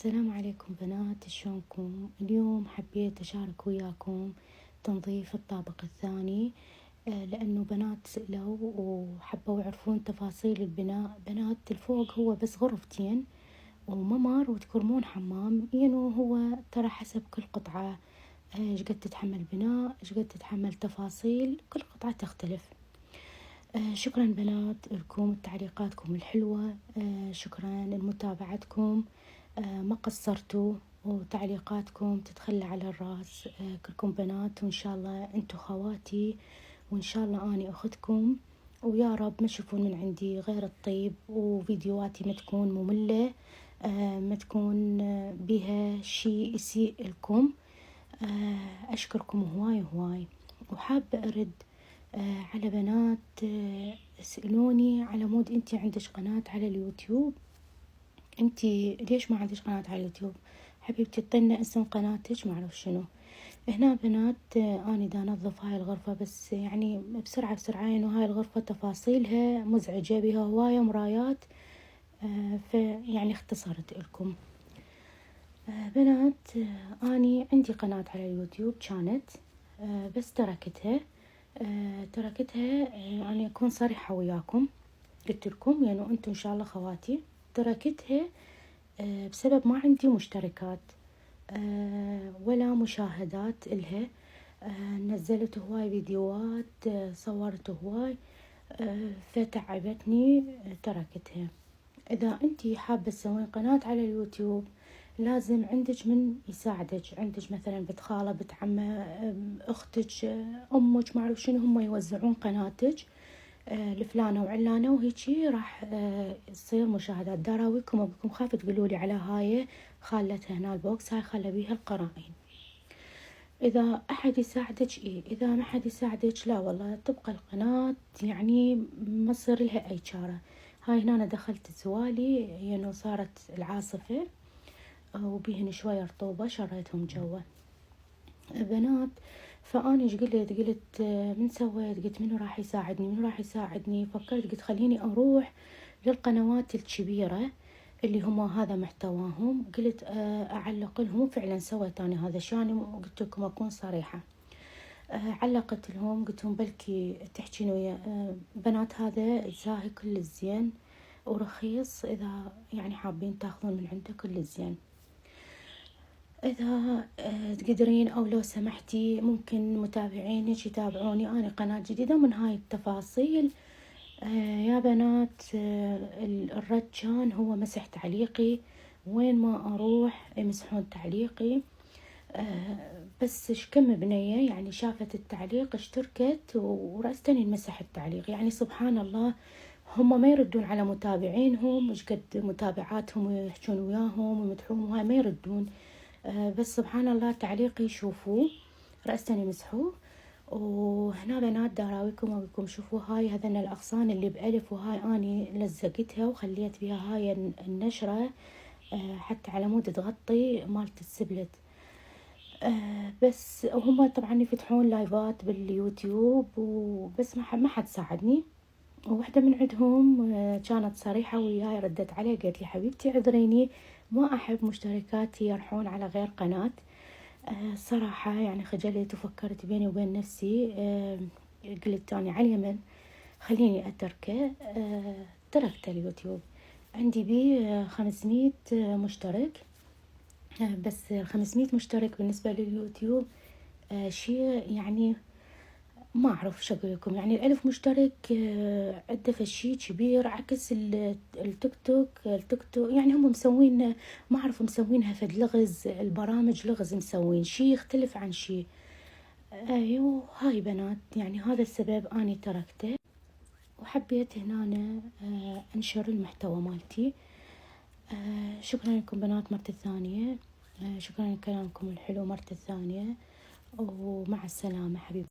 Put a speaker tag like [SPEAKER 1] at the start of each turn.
[SPEAKER 1] السلام عليكم بنات، شلونكم؟ اليوم حبيت أشارك وياكم تنظيف الطابق الثاني. لأنه بنات سألوا وحبوا يعرفون تفاصيل البناء. بنات الفوق هو بس غرفتين وممر وتكرمون حمام، يعني هو ترى حسب كل قطعة ايش قد تتحمل بناء، ايش قد تتحمل تفاصيل، كل قطعة تختلف. شكرا بنات لكم تعليقاتكم الحلوة، شكرا لمتابعتكم. ما قصرتوا وتعليقاتكم تتخلى على الراس. كلكم بنات، وإن شاء الله أنتوا خواتي، وإن شاء الله أني أختكم، ويا رب ما تشوفون من عندي غير الطيب، وفيديوهاتي ما تكون مملة، ما تكون بها شيء يسيء لكم. أشكركم هواي هواي. وحابة أرد على بنات سألوني على مود أنتي عندك قناة على اليوتيوب، أنتي ليش ما عندك قناة على اليوتيوب حبيبتي؟ اعطينا اسم قناتك، ما أعرف شنو. هنا بنات أنا دا أنظف هاي الغرفة، بس يعني بسرعة بسرعة، إنه هاي الغرفة تفاصيلها مزعجة، بها هواية مرايات، فيعني اختصرت لكم. بنات أني عندي قناة على اليوتيوب كانت، بس تركتها. أنا أكون صريحة وياكم، قلت لكم يعني أنتم إن شاء الله خواتي. تركتها بسبب ما عندي مشتركات ولا مشاهدات إلها. نزلت هواي فيديوهات، صورت هواي، فتعبتني، تركتها. إذا أنتي حابة تسوين قناة على اليوتيوب لازم عندك من يساعدك، عندك مثلا بنت خالة، بنت عمة، أختك، أمك، ما أعرف شنو، هم يوزعون قناتك لفلانة وعلانة، وهيجي راح تصير مشاهدات. داراويكم أبيكم خاف تقولولي على هاي خالتها هنا البوكس، هاي خلى بيها القرائن. إذا أحد يساعدك إذا ما حد يساعدك لا والله، تبقى القناة يعني ما صير لها أي شارة. هاي هنا أنا دخلت زوالي، يعني صارت العاصفة وبيهن شوية رطوبة، شريتهم جوا بنات. فأنا إيش قلت من سويت؟ قلت منو راح يساعدني، منو راح يساعدني؟ فكرت قلت خليني أروح للقنوات الكبيرة اللي هم هذا محتواهم، قلت أعلق لهم. فعلا سويت أنا هذا شاني، قلت لكم أكون صريحة. علقت لهم، قلت لهم بلكي تحكين ويا بنات، هذا زاهي كل الزين ورخيص، إذا يعني حابين تاخذون من عنده كل الزين. إذا تقدرين أو لو سمحتي ممكن متابعينك يتابعوني، أنا قناة جديدة من هاي التفاصيل. يا بنات، الرد كان هو مسح تعليقي، وين ما أروح يمسحون تعليقي. بس كم بنية يعني شافت التعليق اشتركت ورأستني المسح التعليق. يعني سبحان الله، هم ما يردون على متابعينهم، مش قد متابعاتهم ويحجون وياهم ويمدحوهم، وهاي ما يردون. بس سبحان الله تعليقي يشوفوه، رأستني يمسحوه. وهنا بنات داراويكم أبيكم شوفوا هاي هذن الأغصان اللي بألف، وهاي أني لزقتها وخليت بها هاي النشرة حتى على مود تغطي مالت السبلت. بس هم طبعا يفتحون لايفات باليوتيوب، وبس ما حد ساعدني. وواحدة من عندهم كانت صريحة وياي، ردت علي قالت لي حبيبتي عذريني، ما أحب مشتركاتي يرحون على غير قناة. صراحة يعني خجلت وفكرت بيني وبين نفسي، قلت أنا على اليمن خليني أتركه. تركت اليوتيوب، عندي بيه 500 مشترك. بس 500 مشترك بالنسبة لليوتيوب شيء يعني ما أعرف شو أقول لكم. يعني 1000 مشترك عنده فشي كبير، عكس التيك توك يعني هم مسوين، ما أعرف مسوينها فد لغز، البرامج لغز مسوين شي يختلف عن شي. أيوه هاي بنات، يعني هذا السبب أني تركته، وحبيت هنا أنا أنشر المحتوى مالتي. شكرا لكم بنات مرة ثانية، شكرا لكلامكم الحلو مرة ثانية، ومع السلامة حبيبي.